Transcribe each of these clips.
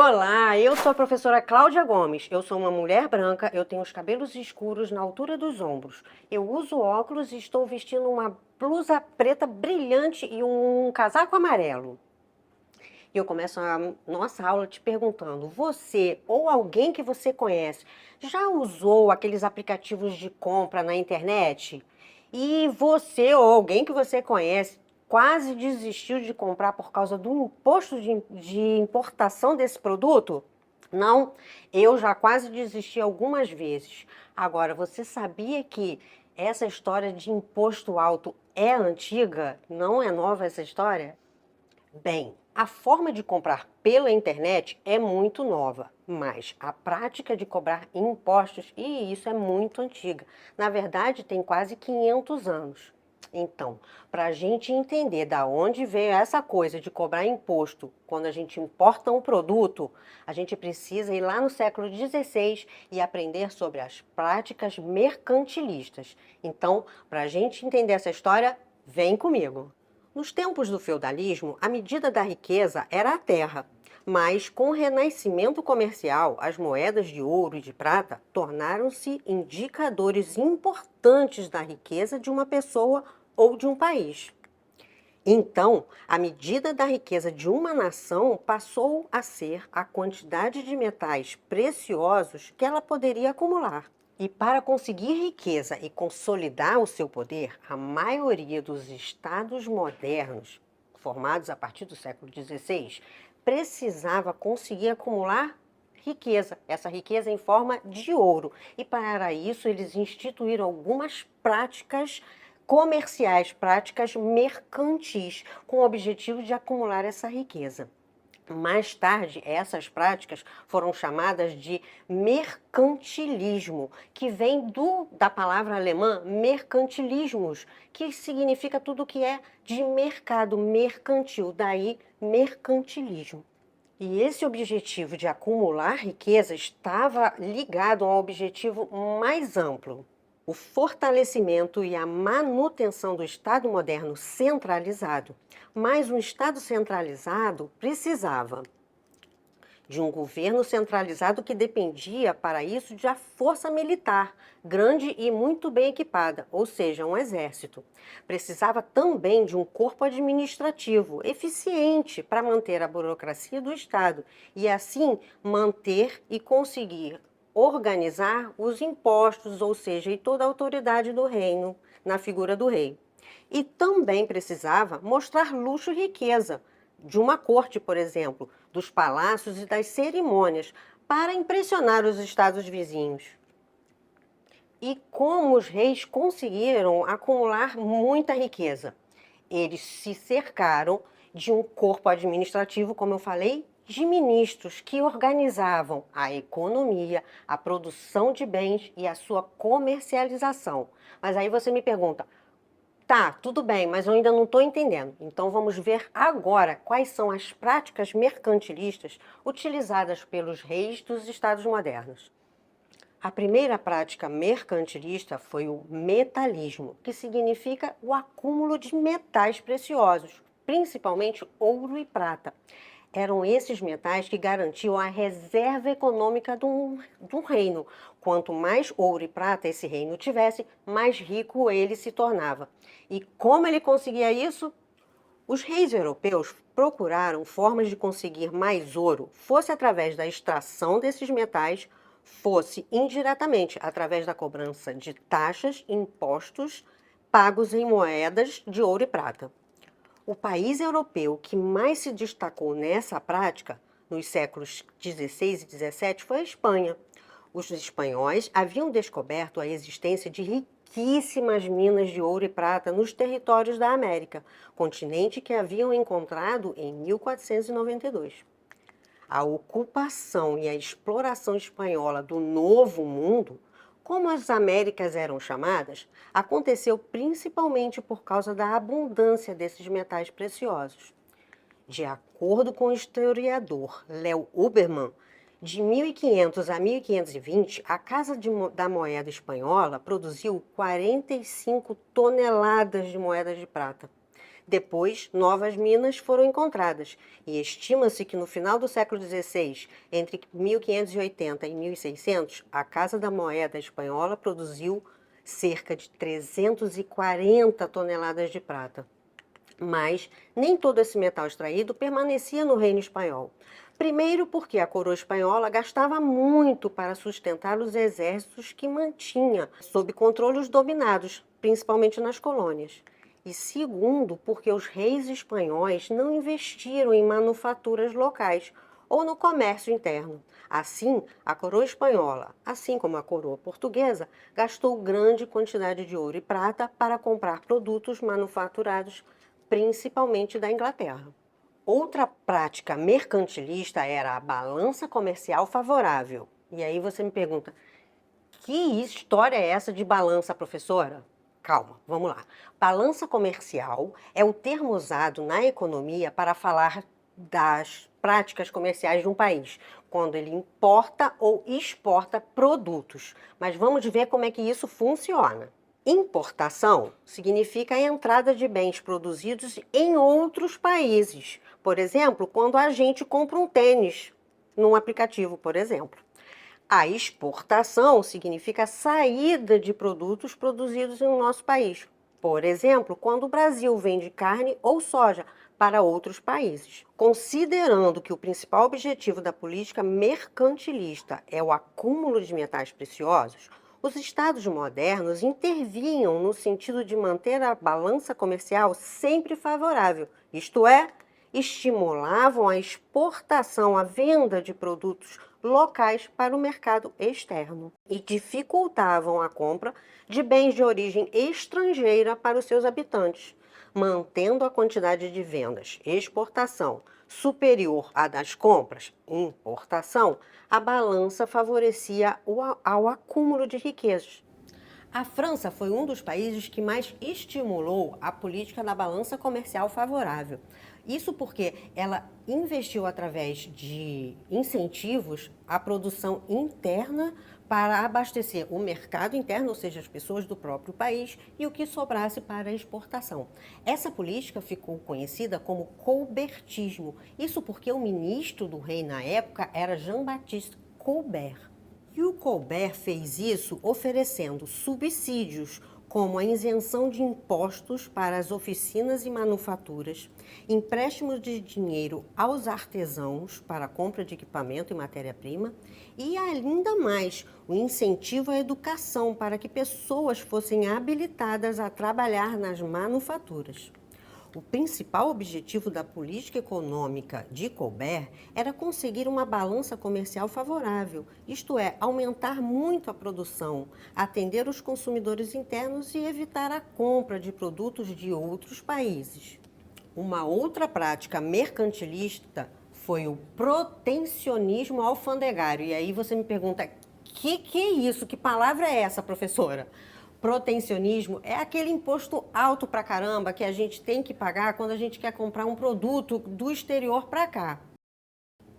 Olá, eu sou a professora Cláudia Gomes. Eu sou uma mulher branca, eu tenho os cabelos escuros na altura dos ombros. Eu uso óculos e estou vestindo uma blusa preta brilhante e um casaco amarelo. E eu começo a nossa aula te perguntando: você ou alguém que você conhece já usou aqueles aplicativos de compra na internet? E você ou alguém que você conhece quase desistiu de comprar por causa do imposto de importação desse produto? Não, eu já quase desisti algumas vezes. Agora, você sabia que essa história de imposto alto é antiga? Não é nova essa história? Bem, a forma de comprar pela internet é muito nova, mas a prática de cobrar impostos, e isso é muito antiga. Na verdade, tem quase 500 anos. Então, para a gente entender da onde veio essa coisa de cobrar imposto quando a gente importa um produto, a gente precisa ir lá no século XVI e aprender sobre as práticas mercantilistas. Então, para a gente entender essa história, vem comigo. Nos tempos do feudalismo, a medida da riqueza era a terra, mas com o renascimento comercial, as moedas de ouro e de prata tornaram-se indicadores importantes da riqueza de uma pessoa ou de um país. Então, a medida da riqueza de uma nação passou a ser a quantidade de metais preciosos que ela poderia acumular. E para conseguir riqueza e consolidar o seu poder, a maioria dos estados modernos, formados a partir do século XVI, precisava conseguir acumular riqueza, essa riqueza em forma de ouro. E para isso eles instituíram algumas práticas comerciais, práticas mercantis, com o objetivo de acumular essa riqueza. Mais tarde, essas práticas foram chamadas de mercantilismo, que vem da palavra alemã mercantilismus, que significa tudo que é de mercado, mercantil, daí mercantilismo. E esse objetivo de acumular riqueza estava ligado a um objetivo mais amplo: o fortalecimento e a manutenção do Estado moderno centralizado. Mas um Estado centralizado precisava de um governo centralizado que dependia, para isso, de a força militar, grande e muito bem equipada, ou seja, um exército. Precisava também de um corpo administrativo eficiente para manter a burocracia do Estado e, assim, manter e conseguir organizar os impostos, ou seja, e toda a autoridade do reino na figura do rei. E também precisava mostrar luxo e riqueza de uma corte, por exemplo, dos palácios e das cerimônias, para impressionar os estados vizinhos. E como os reis conseguiram acumular muita riqueza? Eles se cercaram de um corpo administrativo, como eu falei, de ministros que organizavam a economia, a produção de bens e a sua comercialização. Mas aí você me pergunta: tá, tudo bem, mas eu ainda não estou entendendo. Então vamos ver agora quais são as práticas mercantilistas utilizadas pelos reis dos estados modernos. A primeira prática mercantilista foi o metalismo, que significa o acúmulo de metais preciosos, principalmente ouro e prata. Eram esses metais que garantiam a reserva econômica de um reino. Quanto mais ouro e prata esse reino tivesse, mais rico ele se tornava. E como ele conseguia isso? Os reis europeus procuraram formas de conseguir mais ouro, fosse através da extração desses metais, fosse indiretamente através da cobrança de taxas e impostos pagos em moedas de ouro e prata. O país europeu que mais se destacou nessa prática, nos séculos XVI e XVII, foi a Espanha. Os espanhóis haviam descoberto a existência de riquíssimas minas de ouro e prata nos territórios da América, continente que haviam encontrado em 1492. A ocupação e a exploração espanhola do Novo Mundo, como as Américas eram chamadas, aconteceu principalmente por causa da abundância desses metais preciosos. De acordo com o historiador Léo Huberman, de 1500 a 1520, a Casa da Moeda Espanhola produziu 45 toneladas de moedas de prata. Depois, novas minas foram encontradas e estima-se que no final do século XVI, entre 1580 e 1600, a Casa da Moeda Espanhola produziu cerca de 340 toneladas de prata. Mas nem todo esse metal extraído permanecia no reino espanhol. Primeiro, porque a coroa espanhola gastava muito para sustentar os exércitos que mantinha sob controle os dominados, principalmente nas colônias. E segundo, porque os reis espanhóis não investiram em manufaturas locais ou no comércio interno. Assim, a coroa espanhola, assim como a coroa portuguesa, gastou grande quantidade de ouro e prata para comprar produtos manufaturados, principalmente da Inglaterra. Outra prática mercantilista era a balança comercial favorável. E aí você me pergunta, que história é essa de balança, professora? Calma, vamos lá. Balança comercial é o termo usado na economia para falar das práticas comerciais de um país, quando ele importa ou exporta produtos. Mas vamos ver como é que isso funciona. Importação significa a entrada de bens produzidos em outros países. Por exemplo, quando a gente compra um tênis num aplicativo, por exemplo. A exportação significa a saída de produtos produzidos no nosso país. Por exemplo, quando o Brasil vende carne ou soja para outros países. Considerando que o principal objetivo da política mercantilista é o acúmulo de metais preciosos, os estados modernos intervinham no sentido de manter a balança comercial sempre favorável, isto é, estimulavam a exportação, a venda de produtos locais para o mercado externo e dificultavam a compra de bens de origem estrangeira para os seus habitantes, mantendo a quantidade de vendas, exportação, superior à das compras, importação, a balança favorecia ao acúmulo de riquezas. A França foi um dos países que mais estimulou a política da balança comercial favorável. Isso porque ela investiu através de incentivos à produção interna para abastecer o mercado interno, ou seja, as pessoas do próprio país, e o que sobrasse para a exportação. Essa política ficou conhecida como colbertismo. Isso porque o ministro do rei na época era Jean-Baptiste Colbert. E o Colbert fez isso oferecendo subsídios, como a isenção de impostos para as oficinas e manufaturas, empréstimos de dinheiro aos artesãos para a compra de equipamento e matéria-prima, e ainda mais o incentivo à educação para que pessoas fossem habilitadas a trabalhar nas manufaturas. O principal objetivo da política econômica de Colbert era conseguir uma balança comercial favorável, isto é, aumentar muito a produção, atender os consumidores internos e evitar a compra de produtos de outros países. Uma outra prática mercantilista foi o protecionismo alfandegário. E aí você me pergunta, que é isso? Que palavra é essa, professora? Protecionismo é aquele imposto alto pra caramba que a gente tem que pagar quando a gente quer comprar um produto do exterior para cá.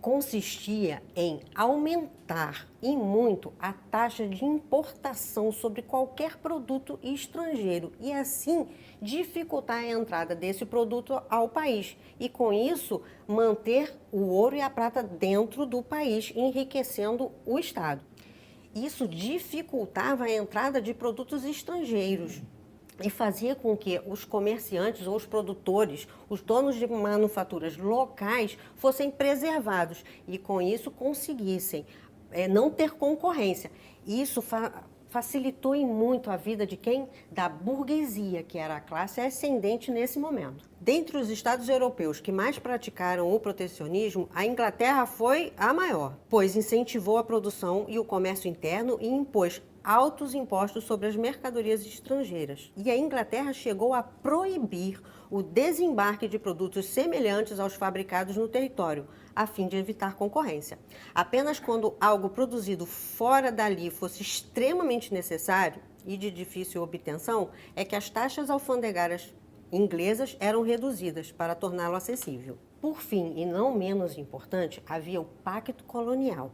Consistia em aumentar e muito a taxa de importação sobre qualquer produto estrangeiro e assim dificultar a entrada desse produto ao país e com isso manter o ouro e a prata dentro do país, enriquecendo o Estado. Isso dificultava a entrada de produtos estrangeiros e fazia com que os comerciantes ou os produtores, os donos de manufaturas locais, fossem preservados e com isso conseguissem não ter concorrência. Isso facilitou em muito a vida de quem? Da burguesia, que era a classe ascendente nesse momento. Dentre os estados europeus que mais praticaram o protecionismo, a Inglaterra foi a maior, pois incentivou a produção e o comércio interno e impôs altos impostos sobre as mercadorias estrangeiras. E a Inglaterra chegou a proibir o desembarque de produtos semelhantes aos fabricados no território, a fim de evitar concorrência. Apenas quando algo produzido fora dali fosse extremamente necessário e de difícil obtenção, é que as taxas alfandegárias inglesas eram reduzidas para torná-lo acessível. Por fim, e não menos importante, havia o Pacto Colonial.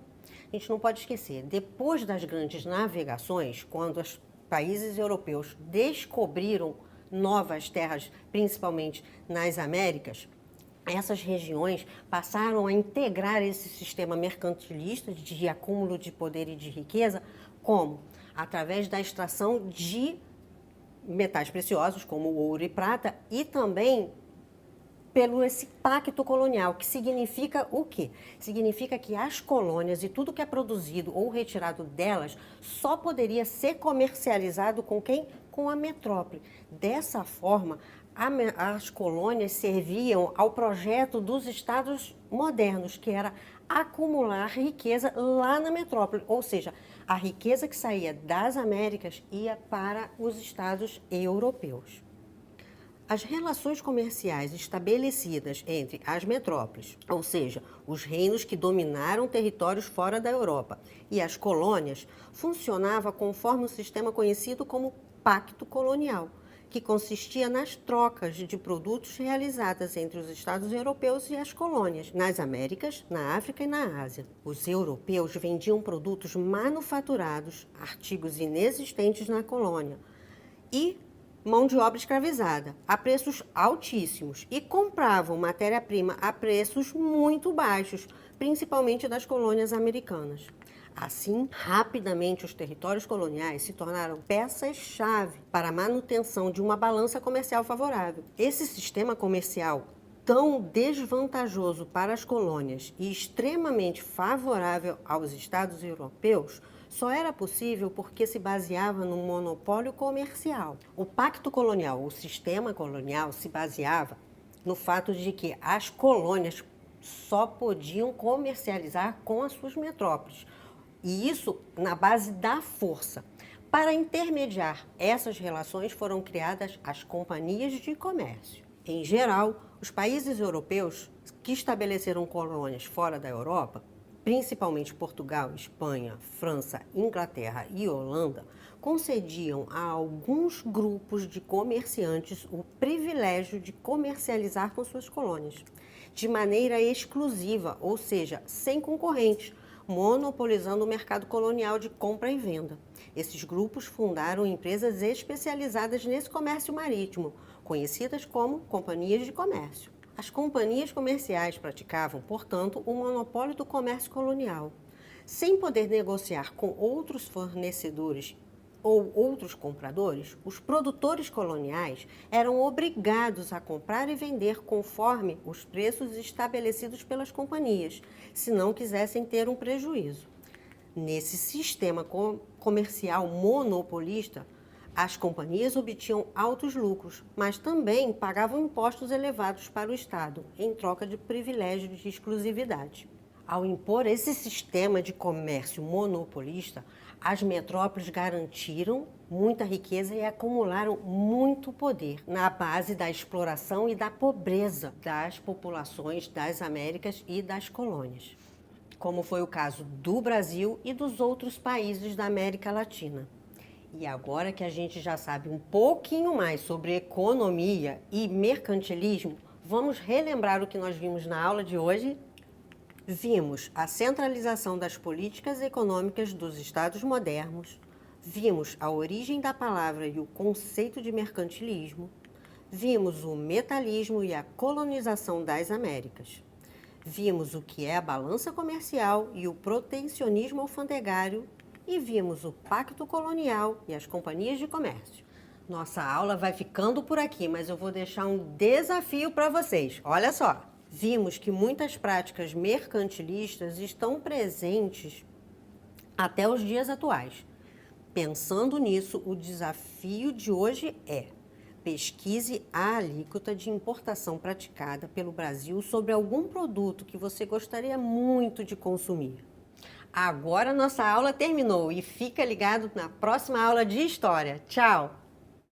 A gente não pode esquecer, depois das grandes navegações, quando os países europeus descobriram novas terras, principalmente nas Américas, essas regiões passaram a integrar esse sistema mercantilista de acúmulo de poder e de riqueza, como? Através da extração de metais preciosos, como ouro e prata, e também pelo esse pacto colonial, que significa o quê? Significa que as colônias e tudo que é produzido ou retirado delas só poderia ser comercializado com quem? Com a metrópole. Dessa forma, as colônias serviam ao projeto dos estados modernos, que era acumular riqueza lá na metrópole, ou seja, a riqueza que saía das Américas ia para os estados europeus. As relações comerciais estabelecidas entre as metrópoles, ou seja, os reinos que dominaram territórios fora da Europa, e as colônias, funcionava conforme um sistema conhecido como Pacto Colonial, que consistia nas trocas de produtos realizadas entre os estados europeus e as colônias, nas Américas, na África e na Ásia. Os europeus vendiam produtos manufaturados, artigos inexistentes na colônia, e mão de obra escravizada, a preços altíssimos, e compravam matéria-prima a preços muito baixos, principalmente das colônias americanas. Assim, rapidamente os territórios coloniais se tornaram peças-chave para a manutenção de uma balança comercial favorável. Esse sistema comercial tão desvantajoso para as colônias e extremamente favorável aos estados europeus só era possível porque se baseava no monopólio comercial. O pacto colonial, o sistema colonial, se baseava no fato de que as colônias só podiam comercializar com as suas metrópoles, e isso na base da força. Para intermediar essas relações foram criadas as companhias de comércio. Em geral, os países europeus que estabeleceram colônias fora da Europa, principalmente Portugal, Espanha, França, Inglaterra e Holanda, concediam a alguns grupos de comerciantes o privilégio de comercializar com suas colônias, de maneira exclusiva, ou seja, sem concorrentes, monopolizando o mercado colonial de compra e venda. Esses grupos fundaram empresas especializadas nesse comércio marítimo, conhecidas como companhias de comércio. As companhias comerciais praticavam, portanto, o monopólio do comércio colonial. Sem poder negociar com outros fornecedores ou outros compradores, os produtores coloniais eram obrigados a comprar e vender conforme os preços estabelecidos pelas companhias, se não quisessem ter um prejuízo. Nesse sistema comercial monopolista, as companhias obtinham altos lucros, mas também pagavam impostos elevados para o Estado, em troca de privilégios de exclusividade. Ao impor esse sistema de comércio monopolista, as metrópoles garantiram muita riqueza e acumularam muito poder na base da exploração e da pobreza das populações das Américas e das colônias, como foi o caso do Brasil e dos outros países da América Latina. E agora que a gente já sabe um pouquinho mais sobre economia e mercantilismo, vamos relembrar o que nós vimos na aula de hoje? Vimos a centralização das políticas econômicas dos estados modernos, vimos a origem da palavra e o conceito de mercantilismo, vimos o metalismo e a colonização das Américas. Vimos o que é a balança comercial e o protecionismo alfandegário, e vimos o pacto colonial e as companhias de comércio. Nossa aula vai ficando por aqui, mas eu vou deixar um desafio para vocês. Olha só, vimos que muitas práticas mercantilistas estão presentes até os dias atuais. Pensando nisso, o desafio de hoje é: pesquise a alíquota de importação praticada pelo Brasil sobre algum produto que você gostaria muito de consumir. Agora nossa aula terminou e fica ligado na próxima aula de História. Tchau!